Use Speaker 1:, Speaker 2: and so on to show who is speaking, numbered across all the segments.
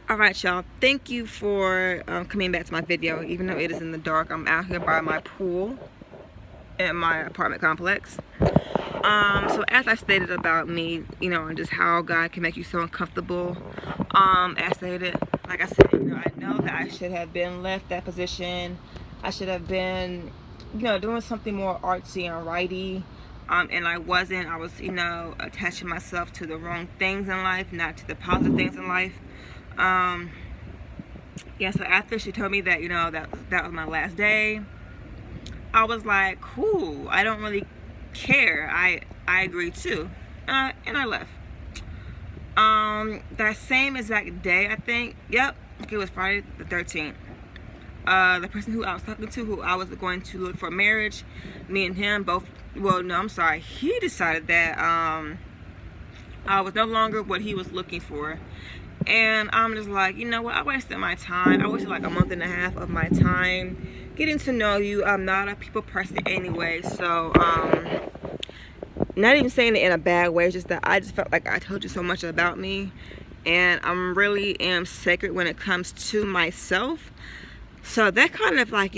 Speaker 1: Alright, y'all, thank you for coming back to my video. Even though it is in the dark, I'm out here by my pool in my apartment complex. So as I stated about me, and just how God can make you so uncomfortable, as stated, like I said, I know that I should have been left that position. I should have been, doing something more artsy and righty. And I wasn't. I was, attaching myself to the wrong things in life, not to the positive things in life. Yeah, so after she told me that, that was my last day, I was like, cool, I don't really care. I agree too. And I left. That same exact day, I think, yep, it was Friday the 13th. The person who I was talking to, who I was going to look for marriage, me and him both, well, no, I'm sorry, he decided that I was no longer what he was looking for. And I'm just like, you know what, I wasted my time. I wasted like a month and a half of my time getting to know you. I'm not a people person anyway, so not even saying it in a bad way, it's just that I just felt like I told you so much about me, and I'm really am sacred when it comes to myself. So that kind of like,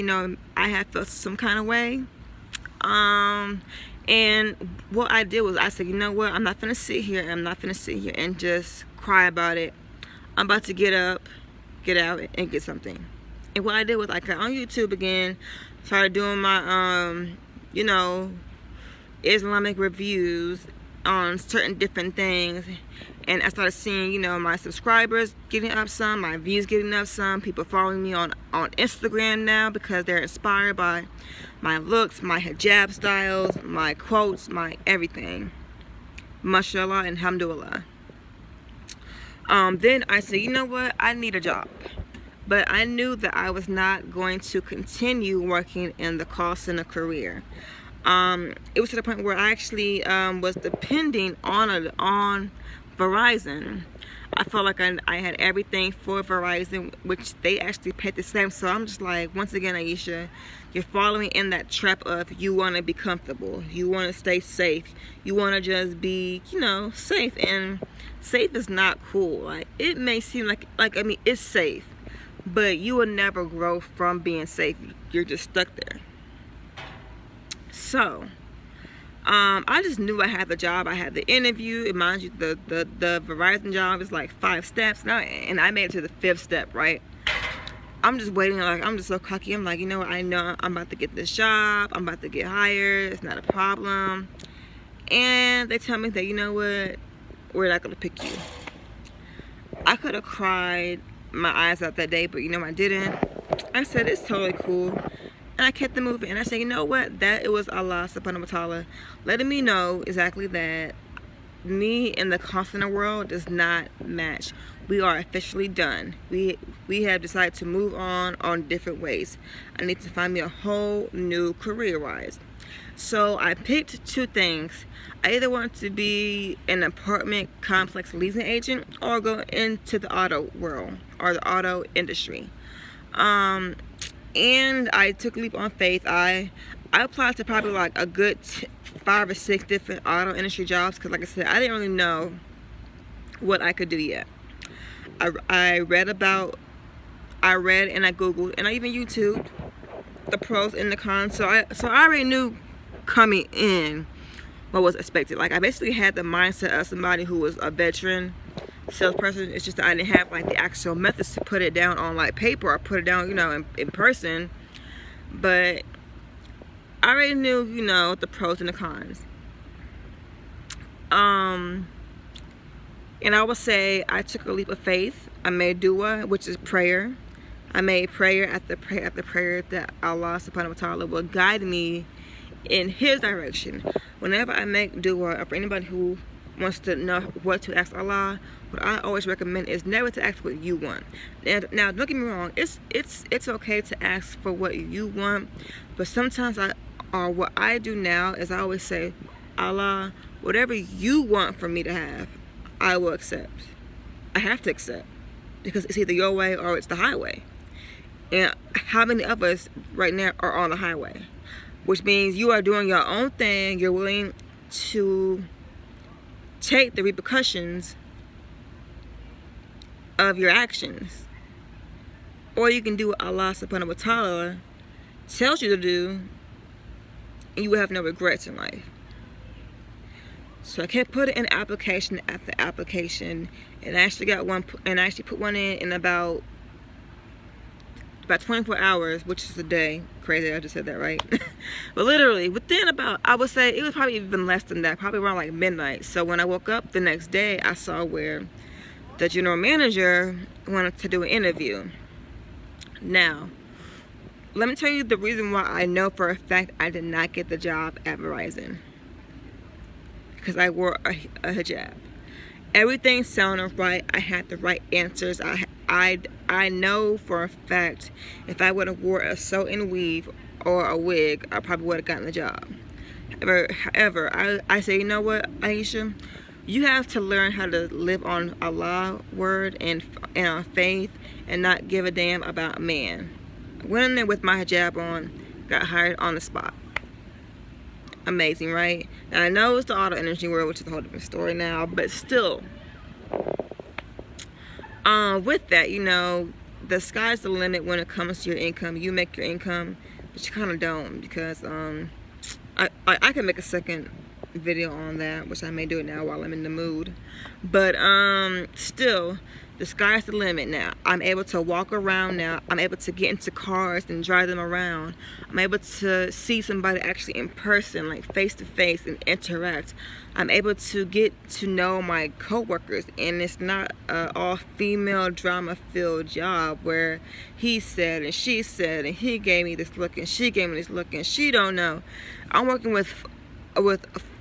Speaker 1: I had felt some kind of way. And what I did was I said, you know what, I'm not gonna sit here and just cry about it. I'm about to get up, get out, and get something. And what I did was I got on YouTube again, started doing my Islamic reviews on certain different things, and I started seeing, my subscribers getting up some, my views getting up some, people following me on Instagram now because they're inspired by my looks, my hijab styles, my quotes, my everything. Mashallah and alhamdulillah. Then I said, you know what, I need a job. But I knew that I was not going to continue working in the call center career. It was to the point where I actually was depending on Verizon. I felt like I had everything for Verizon, which they actually paid the same. So I'm just like, once again, Aisha, you're following in that trap of you want to be comfortable, you want to stay safe, you want to just be, safe. And safe is not cool. Like, it may seem like I mean, it's safe, but you will never grow from being safe. You're just stuck there. So I just knew I had the job. I had the interview. And mind you, the Verizon job is like 5 steps now, and I made it to the 5th step, right? I'm just waiting, like, I'm just so cocky. I'm like, you know what, I know I'm about to get this job, I'm about to get hired, it's not a problem. And they tell me that, you know what, we're not gonna pick you. I could have cried my eyes out that day, but I didn't. I said, it's totally cool. And I kept it moving. And I said, you know what? That it was Allah subhanahu wa ta'ala letting me know exactly that me and the constant world does not match. We are officially done. We have decided to move on different ways. I need to find me a whole new career-wise. So I picked 2 things. I either want to be an apartment complex leasing agent or go into the auto world or the auto industry. And I took a leap on faith. I applied to probably like a good 5 or 6 different auto industry jobs because, like I said, I didn't really know what I could do yet. I read and I Googled and I even YouTubed the pros and the cons. So I already knew coming in what was expected. Like, I basically had the mindset of somebody who was a veteran salesperson. It's just that I didn't have like the actual methods to put it down on like paper or put it down, in person. But I already knew, the pros and the cons. And I would say I took a leap of faith. I made dua, which is prayer. I made prayer after prayer after prayer that Allah subhanahu wa ta'ala will guide me in His direction. Whenever I make dua, or for anybody who wants to know what to ask Allah, what I always recommend is never to ask what you want. Now don't get me wrong, it's okay to ask for what you want, but sometimes what I do now is I always say, Allah, whatever you want for me to have, I will accept. I have to accept, because it's either your way or it's the highway. And how many of us right now are on the highway? Which means you are doing your own thing. You're willing to take the repercussions of your actions. Or you can do what Allah subhanahu wa ta'ala tells you to do, and you will have no regrets in life. So I kept putting in application after application, and I actually got one, and I actually put one in about 24 hours, which is a day. Crazy, I just said that right. But literally within about, I would say it was probably even less than that, probably around like midnight. So when I woke up the next day, I saw where the general manager wanted to do an interview. Now, let me tell you the reason why I know for a fact I did not get the job at Verizon. Because I wore a hijab. Everything sounded right. I had the right answers. I know for a fact if I would have wore a sew-in weave or a wig, I probably would have gotten the job. However, I say, you know what, Aisha? You have to learn how to live on Allah's word and on faith and not give a damn about man. Went in there with my hijab on, got hired on the spot. Amazing, right? Now I know it's the auto energy world, which is a whole different story now, but still, with that, you know, the sky's the limit when it comes to your income. You make your income, but you kind of don't, because I can make a second video on that, which I may do it now while I'm in the mood. But still, the sky's the limit now. I'm able to walk around now. I'm able to get into cars and drive them around. I'm able to see somebody actually in person, like face to face, and interact. I'm able to get to know my coworkers, and it's not an all-female drama-filled job where he said and she said and he gave me this look and she gave me this look and she don't know. I'm working with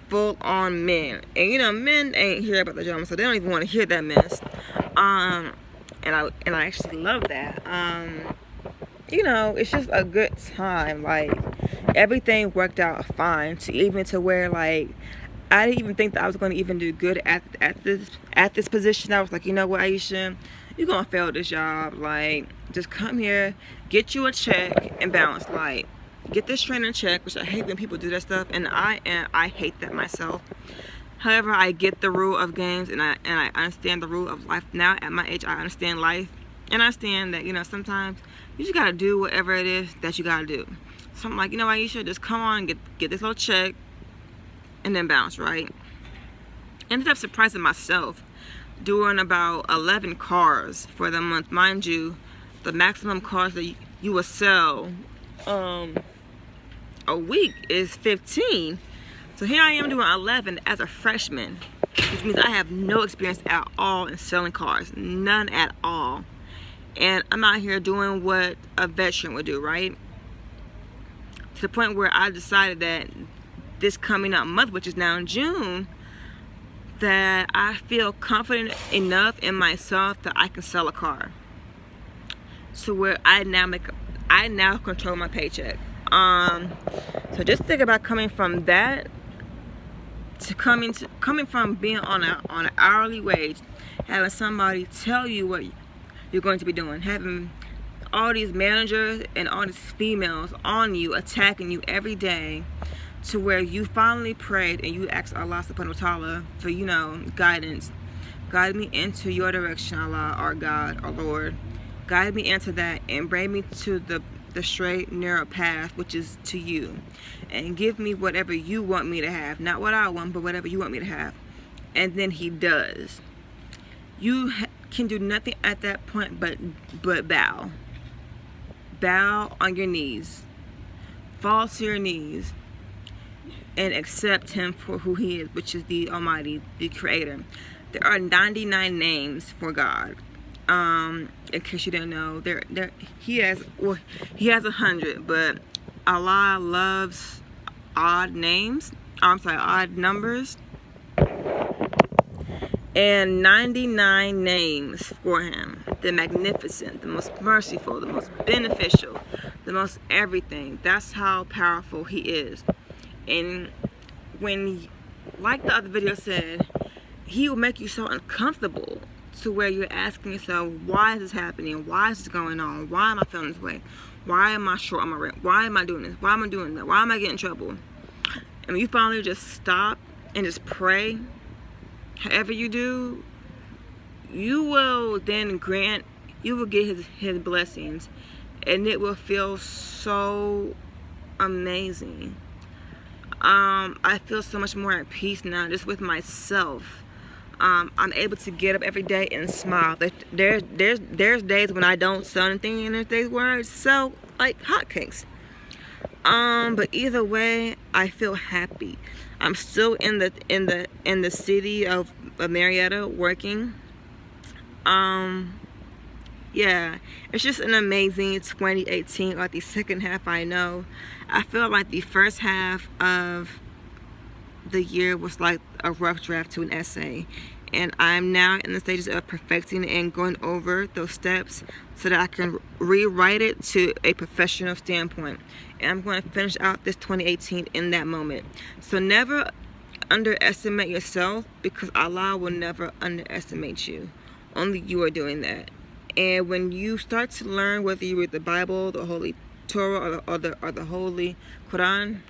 Speaker 1: full-on men, and you know, men ain't here about the drama, so they don't even want to hear that mess. And I actually love that. You know, it's just a good time. Like, everything worked out fine, to where, like, I didn't even think that I was going to even do good at this position. I was like, you know what, Aisha, you're gonna fail this job. Like, just come here, get you a check, and bounce. Like, get this training check, which I hate when people do that stuff, and I hate that myself. However, I get the rule of games, and I understand the rule of life now. At my age, I understand life, and I understand that, you know, sometimes you just gotta do whatever it is that you gotta do. So I'm like, you know, Aisha, just come on and get this little check, and then bounce, right? Ended up surprising myself, doing about 11 cars for the month. Mind you, the maximum cars that you will sell a week is 15. So here I am doing 11 as a freshman, which means I have no experience at all in selling cars, none at all. And I'm out here doing what a veteran would do, right? To the point where I decided that this coming up month, which is now in June, that I feel confident enough in myself that I can sell a car. So where I now control my paycheck. So just think about coming from that to coming from being on an hourly wage, having somebody tell you what you're going to be doing, having all these managers and all these females on you, attacking you every day, to where you finally prayed and you asked Allah subhanahu wa ta'ala for, you know, guidance. Guide me into your direction, Allah, our God, our Lord. Guide me into that and bring me to the straight, narrow path, which is to you. And give me whatever you want me to have. Not what I want, but whatever you want me to have. And then he does. You can do nothing at that point but bow. Bow on your knees. Fall to your knees. And accept him for who he is, which is the Almighty, the Creator. There are 99 names for God. In case you didn't know, he has 100, but Allah loves odd names. Odd numbers. And 99 names for him. The magnificent, the most merciful, the most beneficial, the most everything. That's how powerful he is. And when, like the other video said, he will make you so uncomfortable to where you're asking yourself, why is this happening? Why is this going on? Why am I feeling this way? Why am I short on my rent? Why am I doing this? Why am I doing that? Why am I getting in trouble? And when you finally just stop and just pray, however you do, you will then you will get his blessings, and it will feel so amazing. I feel so much more at peace now, just with myself. I'm able to get up every day and smile. There's days when I don't sell anything, and there's days where I sell like hotcakes. But either way, I feel happy. I'm still in the city of Marietta working. Yeah, it's just an amazing 2018, like the second half. I know I feel like the first half of the year was like a rough draft to an essay, and I'm now in the stages of perfecting and going over those steps so that I can rewrite it to a professional standpoint. And I'm going to finish out this 2018 in that moment. So never underestimate yourself, because Allah will never underestimate you. Only you are doing that. And when you start to learn, whether you read the Bible, the Holy Torah, or the Holy Quran,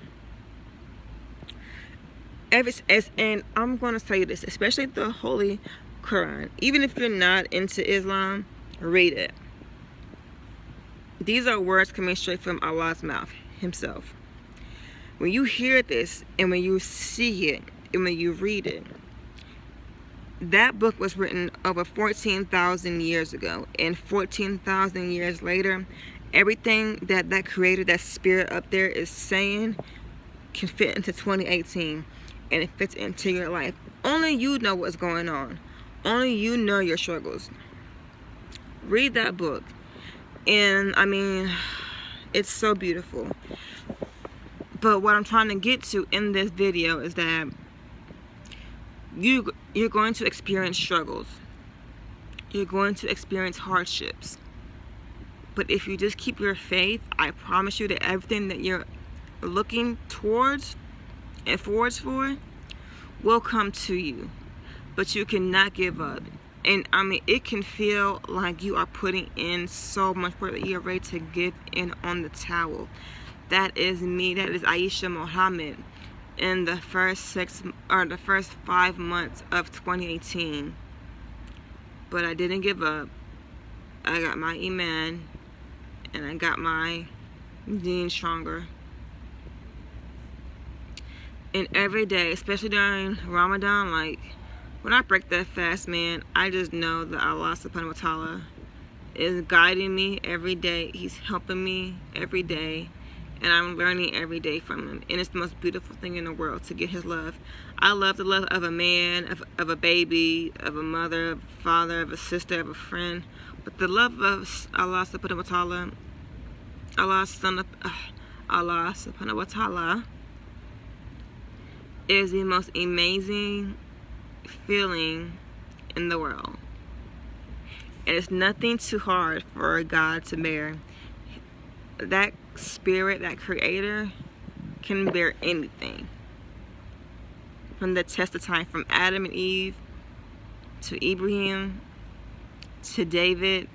Speaker 1: and I'm going to say this, especially the Holy Quran, even if you're not into Islam, read it. These are words coming straight from Allah's mouth himself. When you hear this, and when you see it, and when you read it, that book was written over 14,000 years ago, and 14,000 years later, everything that creator, that spirit up there is saying, can fit into 2018, and it fits into your life. Only you know what's going on. Only you know your struggles. Read that book, and I mean, it's so beautiful. But what I'm trying to get to in this video is that you're going to experience struggles. You're going to experience hardships. But if you just keep your faith, I promise you that everything that you're looking towards and forwards for will come to you. But you cannot give up. And I mean, it can feel like you are putting in so much work that you're ready to give in on the towel. That is me. That is Aisha Muhammad. In the first 5 months of 2018, but I didn't give up. I got my iman, and I got my deen stronger. And every day, especially during Ramadan, like when I break that fast, man, I just know that Allah subhanahu wa ta'ala is guiding me every day. He's helping me every day. And I'm learning every day from him. And it's the most beautiful thing in the world to get his love. I love the love of a man, of a baby, of a mother, of a father, of a sister, of a friend. But the love of Allah subhanahu wa ta'ala, Allah subhanahu wa ta'ala, is the most amazing feeling in the world. And it's nothing too hard for God to bear. That spirit, that creator, can bear anything. From the test of time, from Adam and Eve, to Ibrahim, to David,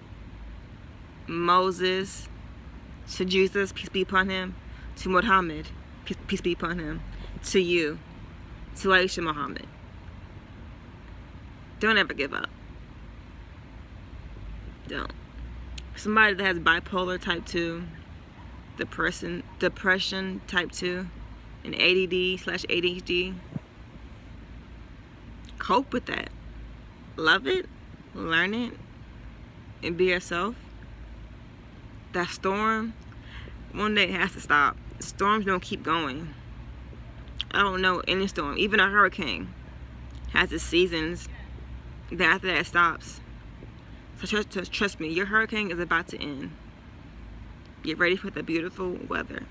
Speaker 1: Moses, to Jesus, peace be upon him, to Muhammad, peace be upon him, to you, to Aisha Muhammad. Don't ever give up. Don't. Somebody that has bipolar type 2, depression type 2, and ADD/ADHD, cope with that. Love it, learn it, and be yourself. That storm, one day it has to stop. Storms don't keep going. I don't know any storm, even a hurricane, has its seasons. Then after that it stops. So trust me, your hurricane is about to end. Get ready for the beautiful weather.